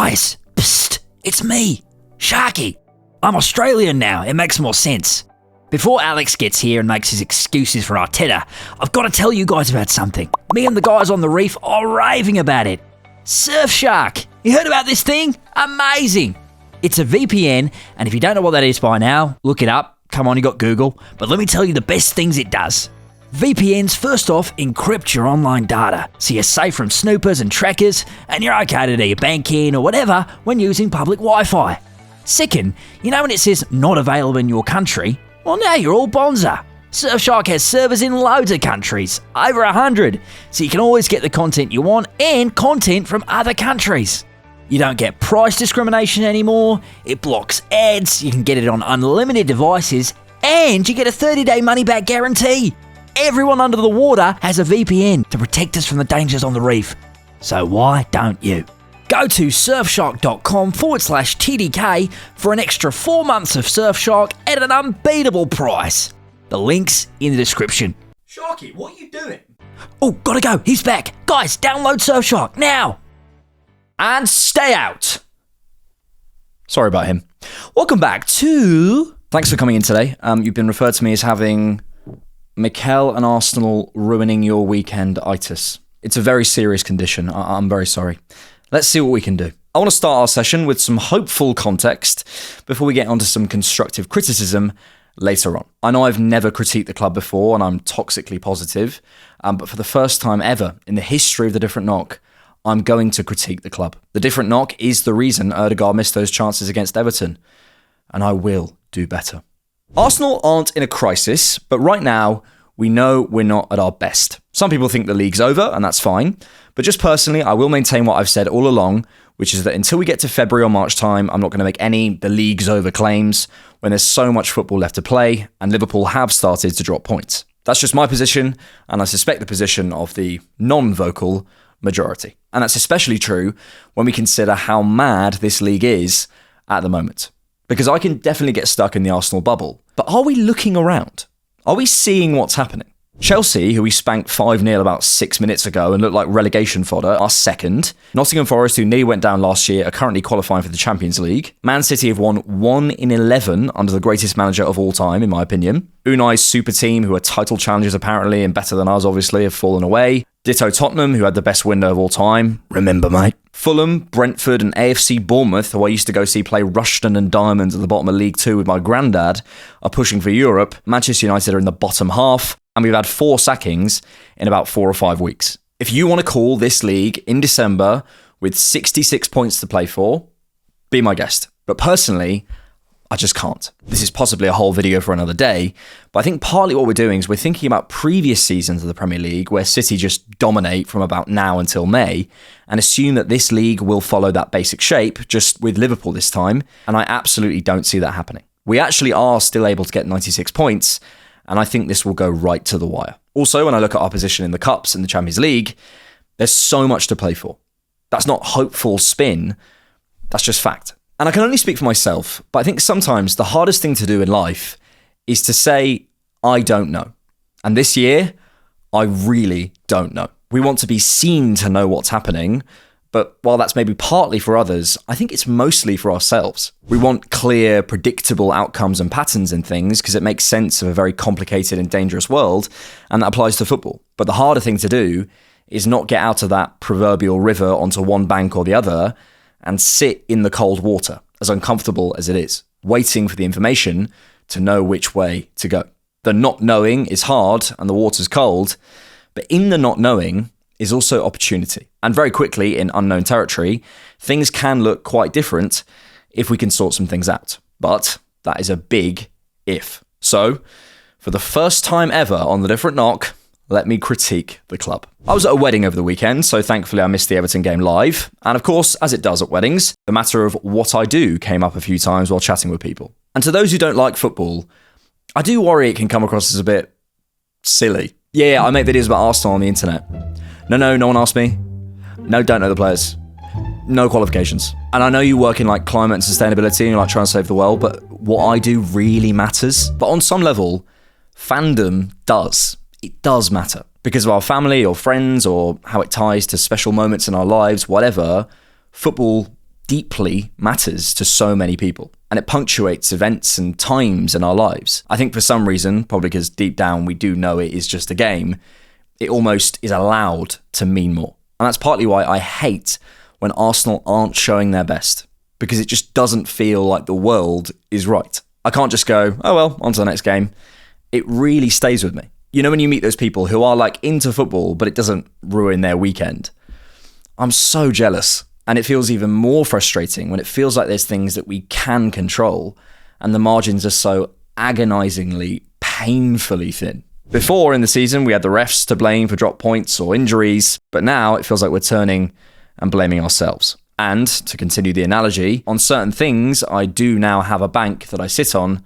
Guys, psst, it's me, Sharky. I'm Australian now, it makes more sense. Before Alex gets here and makes his excuses for Arteta, I've got to tell you guys about something. Me and the guys on the reef are raving about it. Surfshark. You heard about this thing? Amazing. It's a VPN, and if you don't know what that is by now, look it up. Come on, you got Google. But let me tell you the best things it does. VPNs, first off, encrypt your online data, so you're safe from snoopers and trackers, and you're okay to do your banking or whatever when using public Wi-Fi. Second, you know when it says not available in your country? Well, now you're all bonza. Surfshark has servers in loads of countries, over 100, so you can always get the content you want and content from other countries. You don't get price discrimination anymore, it blocks ads, you can get it on unlimited devices, and you get a 30-day money-back guarantee. Everyone under the water has a VPN to protect us from the dangers on the reef. So why don't you? Go to surfshark.com/TDK for an extra 4 months of Surfshark at an unbeatable price. The link's in the description. Sharky, what are you doing? Oh, gotta go. He's back. Guys, download Surfshark now. And stay out. Sorry about him. Welcome back to... Thanks for coming in today. You've been referred to me as having Mikel and Arsenal ruining your weekend-itis. It's a very serious condition. I'm very sorry. Let's see what we can do. I want to start our session with some hopeful context before we get onto some constructive criticism later on. I know I've never critiqued the club before and I'm toxically positive, but for the first time ever in the history of The Different Knock, I'm going to critique the club. The Different Knock is the reason Ødegaard missed those chances against Everton, and I will do better. Arsenal aren't in a crisis, but right now, we know we're not at our best. Some people think the league's over, and that's fine. But just personally, I will maintain what I've said all along, which is that until we get to February or March time, I'm not going to make any the league's over claims when there's so much football left to play, and Liverpool have started to drop points. That's just my position, and I suspect the position of the non-vocal majority. And that's especially true when we consider how mad this league is at the moment. Because I can definitely get stuck in the Arsenal bubble. But are we looking around? Are we seeing what's happening? Chelsea, who we spanked 5-0 about 6 minutes ago and looked like relegation fodder, are second. Nottingham Forest, who nearly went down last year, are currently qualifying for the Champions League. Man City have won 1 in 11 under the greatest manager of all time, in my opinion. Unai's super team, who are title challengers apparently and better than us obviously, have fallen away. Ditto Tottenham, who had the best window of all time. Remember, mate. Fulham, Brentford and AFC Bournemouth, who I used to go see play Rushden and Diamonds at the bottom of League 2 with my granddad, are pushing for Europe. Manchester United are in the bottom half, and we've had 4 sackings in about 4 or 5 weeks. If you want to call this league in December with 66 points to play for, be my guest. But personally, I just can't. This is possibly a whole video for another day, but I think partly what we're doing is we're thinking about previous seasons of the Premier League where City just dominate from about now until May and assume that this league will follow that basic shape, just with Liverpool this time, and I absolutely don't see that happening. We actually are still able to get 96 points, and I think this will go right to the wire. Also, when I look at our position in the Cups and the Champions League, there's so much to play for. That's not hopeful spin, that's just fact. And I can only speak for myself, but I think sometimes the hardest thing to do in life is to say, I don't know. And this year, I really don't know. We want to be seen to know what's happening, but while that's maybe partly for others, I think it's mostly for ourselves. We want clear, predictable outcomes and patterns in things because it makes sense of a very complicated and dangerous world, and that applies to football. But the harder thing to do is not get out of that proverbial river onto one bank or the other and sit in the cold water, as uncomfortable as it is, waiting for the information to know which way to go. The not knowing is hard and the water's cold, but in the not knowing is also opportunity. And very quickly, in unknown territory, things can look quite different if we can sort some things out. But that is a big if. So, for the first time ever on The Different Knock, let me critique the club. I was at a wedding over the weekend, so thankfully I missed the Everton game live. And of course, as it does at weddings, the matter of what I do came up a few times while chatting with people. And to those who don't like football, I do worry it can come across as a bit silly. Yeah, I make videos about Arsenal on the internet. No one asked me. No, don't know the players. No qualifications. And I know you work in like climate and sustainability and you're like trying to save the world, but what I do really matters. But on some level, fandom does. It does matter. Because of our family or friends or how it ties to special moments in our lives, whatever, football deeply matters to so many people. And it punctuates events and times in our lives. I think for some reason, probably because deep down we do know it is just a game, it almost is allowed to mean more. And that's partly why I hate when Arsenal aren't showing their best, because it just doesn't feel like the world is right. I can't just go, oh well, on to the next game. It really stays with me. You know, when you meet those people who are like into football, but it doesn't ruin their weekend. I'm so jealous. And it feels even more frustrating when it feels like there's things that we can control and the margins are so agonizingly, painfully thin. Before in the season, we had the refs to blame for drop points or injuries, but now it feels like we're turning and blaming ourselves. And to continue the analogy, on certain things, I do now have a bank that I sit on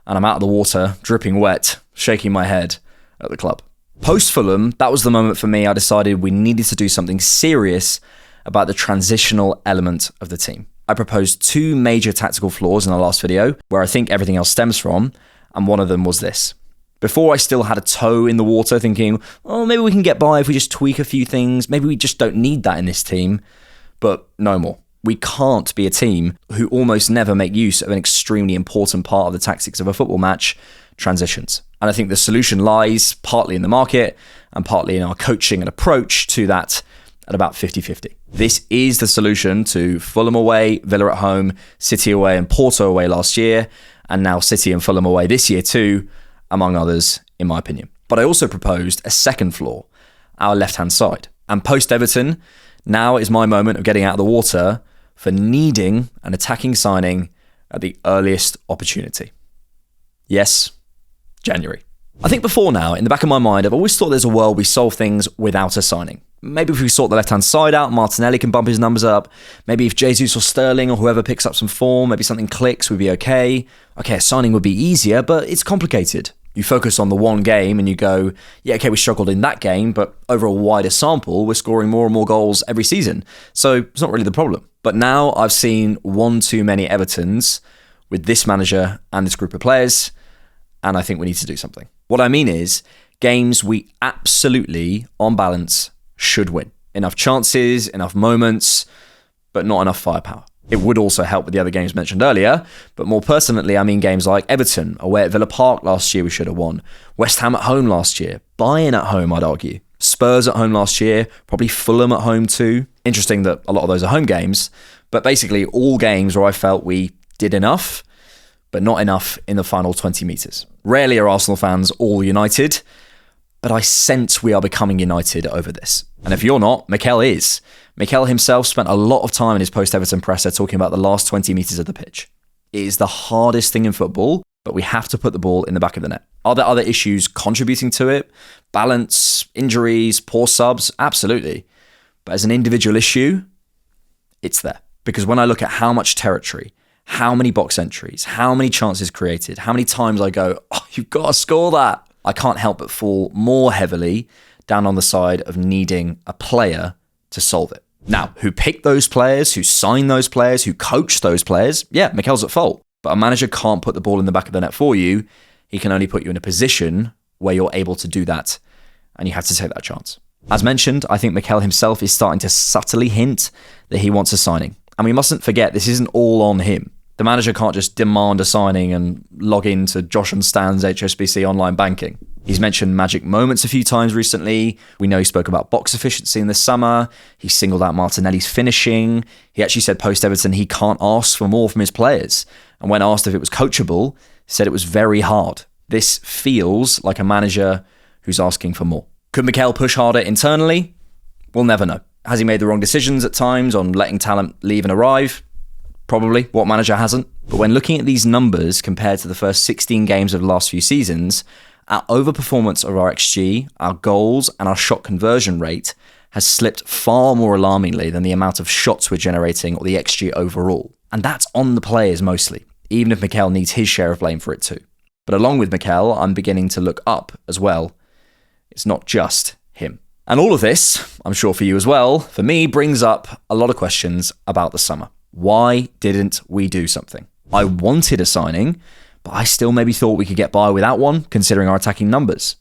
and I'm out of the water, dripping wet, shaking my head at the club. Post Fulham, that was the moment for me I decided we needed to do something serious about the transitional element of the team. I proposed 2 major tactical flaws in our last video, where I think everything else stems from, and one of them was this. Before, I still had a toe in the water thinking, oh, maybe we can get by if we just tweak a few things. Maybe we just don't need that in this team. But no more. We can't be a team who almost never make use of an extremely important part of the tactics of a football match, transitions. And I think the solution lies partly in the market and partly in our coaching and approach to that at about 50-50. This is the solution to Fulham away, Villa at home, City away and Porto away last year, and now City and Fulham away this year too, among others, in my opinion. But I also proposed a second flaw, our left-hand side. And post-Everton, now is my moment of getting out of the water for needing an attacking signing at the earliest opportunity. Yes, January. I think before now, in the back of my mind, I've always thought there's a world we solve things without a signing. Maybe if we sort the left-hand side out, Martinelli can bump his numbers up. Maybe if Jesus or Sterling or whoever picks up some form, maybe something clicks, we'd be okay. Okay, a signing would be easier, but it's complicated. You focus on the one game and you go, yeah, okay, we struggled in that game, but over a wider sample, we're scoring more and more goals every season. So it's not really the problem. But now I've seen one too many Evertons with this manager and this group of players, and I think we need to do something. What I mean is, games we absolutely, on balance, should win. Enough chances, enough moments, but not enough firepower. It would also help with the other games mentioned earlier, but more pertinently, I mean games like Everton, away at Villa Park last year we should have won. West Ham at home last year. Bayern at home, I'd argue. Spurs at home last year. Probably Fulham at home too. Interesting that a lot of those are home games, but basically all games where I felt we did enough, but not enough in the final 20 metres. Rarely are Arsenal fans all united, but I sense we are becoming united over this. And if you're not, Mikel is. Mikel himself spent a lot of time in his post-Everton presser talking about the last 20 metres of the pitch. It is the hardest thing in football, but we have to put the ball in the back of the net. Are there other issues contributing to it? Balance, injuries, poor subs? Absolutely. But as an individual issue, it's there. Because when I look at how much territory, how many box entries, how many chances created, how many times I go, oh, you've got to score that, I can't help but fall more heavily down on the side of needing a player to solve it. Now, who picked those players, who signed those players, who coached those players? Yeah, Mikel's at fault. But a manager can't put the ball in the back of the net for you. He can only put you in a position where you're able to do that, and you have to take that chance. As mentioned, I think Mikel himself is starting to subtly hint that he wants a signing. And we mustn't forget, this isn't all on him. The manager can't just demand a signing and log into Josh and Stan's HSBC online banking. He's mentioned magic moments a few times recently. We know he spoke about box efficiency in the summer. He singled out Martinelli's finishing. He actually said post-Everton he can't ask for more from his players. And when asked if it was coachable, he said it was very hard. This feels like a manager who's asking for more. Could Mikel push harder internally? We'll never know. Has he made the wrong decisions at times on letting talent leave and arrive? Probably. What manager hasn't? But when looking at these numbers compared to the first 16 games of the last few seasons, our overperformance of our XG, our goals, and our shot conversion rate has slipped far more alarmingly than the amount of shots we're generating or the XG overall. And that's on the players mostly, even if Mikel needs his share of blame for it too. But along with Mikel, I'm beginning to look up as well. It's not just him. And all of this, I'm sure for you as well, for me, brings up a lot of questions about the summer. Why didn't we do something? I wanted a signing, but I still maybe thought we could get by without one, considering our attacking numbers.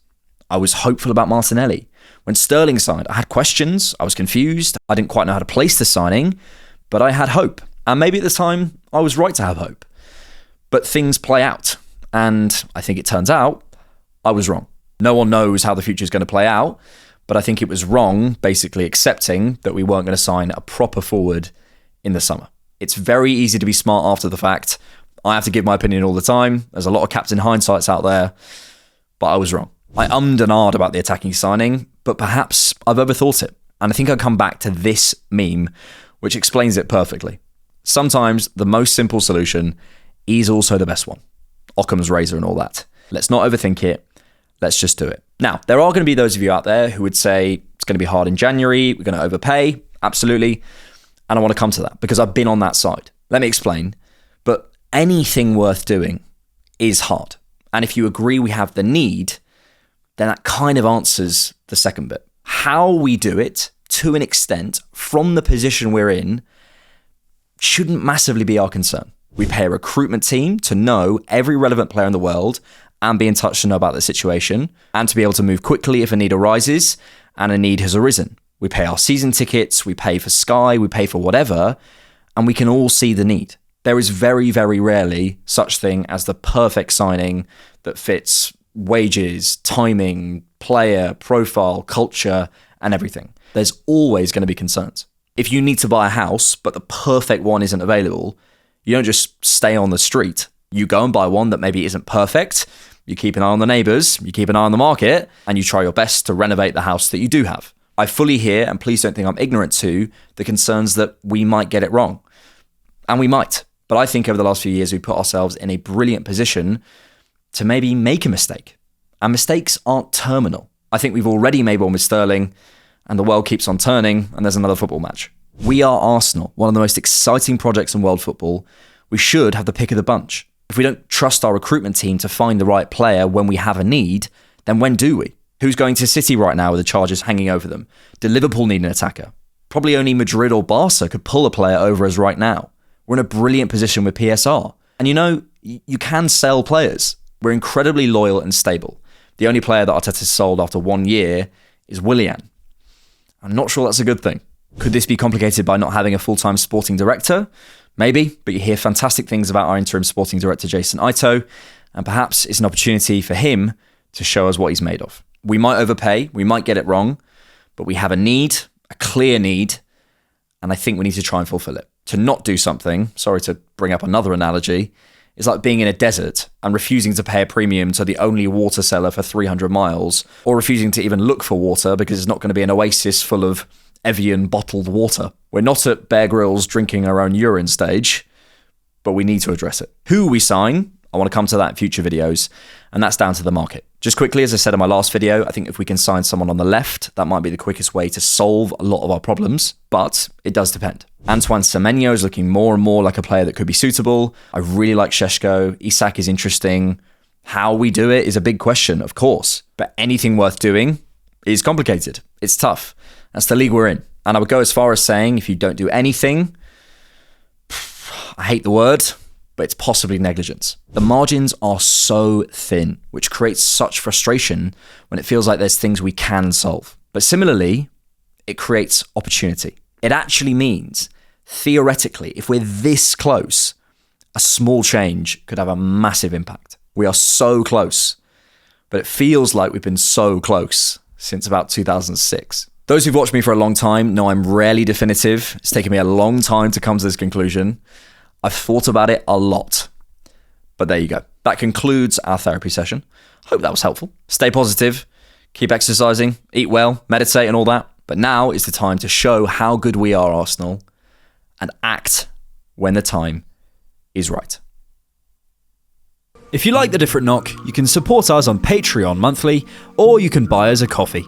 I was hopeful about Martinelli. When Sterling signed, I had questions, I was confused, I didn't quite know how to place the signing, but I had hope. And maybe at the time, I was right to have hope. But things play out. And I think it turns out I was wrong. No one knows how the future is going to play out, but I think it was wrong basically accepting that we weren't going to sign a proper forward in the summer. It's very easy to be smart after the fact. I have to give my opinion all the time. There's a lot of captain hindsights out there, but I was wrong. I ummed and ahed about the attacking signing, but perhaps I've overthought it. And I think I'll come back to this meme, which explains it perfectly. Sometimes the most simple solution is also the best one. Occam's razor and all that. Let's not overthink it. Let's just do it. Now, there are going to be those of you out there who would say it's going to be hard in January. We're going to overpay. Absolutely. And I want to come to that because I've been on that side. Let me explain. But anything worth doing is hard. And if you agree we have the need, then that kind of answers the second bit. How we do it, to an extent, from the position we're in, shouldn't massively be our concern. We pay a recruitment team to know every relevant player in the world and be in touch to know about the situation and to be able to move quickly if a need arises and a need has arisen. We pay our season tickets, we pay for Sky, we pay for whatever, and we can all see the need. There is very, very rarely such thing as the perfect signing that fits wages, timing, player, profile, culture, and everything. There's always going to be concerns. If you need to buy a house, but the perfect one isn't available, you don't just stay on the street. You go and buy one that maybe isn't perfect. You keep an eye on the neighbours, you keep an eye on the market, and you try your best to renovate the house that you do have. I fully hear, and please don't think I'm ignorant to, the concerns that we might get it wrong. And we might. But I think over the last few years, we put ourselves in a brilliant position to maybe make a mistake. And mistakes aren't terminal. I think we've already made one with Sterling, and the world keeps on turning, and there's another football match. We are Arsenal, one of the most exciting projects in world football. We should have the pick of the bunch. If we don't trust our recruitment team to find the right player when we have a need, then when do we? Who's going to City right now with the charges hanging over them? Do Liverpool need an attacker? Probably only Madrid or Barca could pull a player over us right now. We're in a brilliant position with PSR. And you can sell players. We're incredibly loyal and stable. The only player that Arteta's sold after 1 year is Willian. I'm not sure that's a good thing. Could this be complicated by not having a full-time sporting director? Maybe, but you hear fantastic things about our interim sporting director, Jason Ito, and perhaps it's an opportunity for him to show us what he's made of. We might overpay, we might get it wrong, but we have a need, a clear need, and I think we need to try and fulfill it. To not do something, sorry to bring up another analogy, is like being in a desert and refusing to pay a premium to the only water seller for 300 miles, or refusing to even look for water because it's not going to be an oasis full of Evian bottled water. We're not at Bear Grylls drinking our own urine stage, but we need to address it. Who we sign, I want to come to that in future videos, and that's down to the market. Just quickly, as I said in my last video, I think if we can sign someone on the left, that might be the quickest way to solve a lot of our problems, but it does depend. Antoine Semenyo is looking more and more like a player that could be suitable. I really like Šeško. Isak is interesting. How we do it is a big question, of course, but anything worth doing is complicated. It's tough. That's the league we're in. And I would go as far as saying if you don't do anything, I hate the word, but it's possibly negligence. The margins are so thin, which creates such frustration when it feels like there's things we can solve. But similarly, it creates opportunity. It actually means, theoretically, if we're this close, a small change could have a massive impact. We are so close, but it feels like we've been so close since about 2006. Those who've watched me for a long time know I'm rarely definitive. It's taken me a long time to come to this conclusion. I've thought about it a lot. But there you go. That concludes our therapy session. Hope that was helpful. Stay positive, keep exercising, eat well, meditate and all that. But now is the time to show how good we are, Arsenal, and act when the time is right. If you like The Different Knock, you can support us on Patreon monthly, or you can buy us a coffee.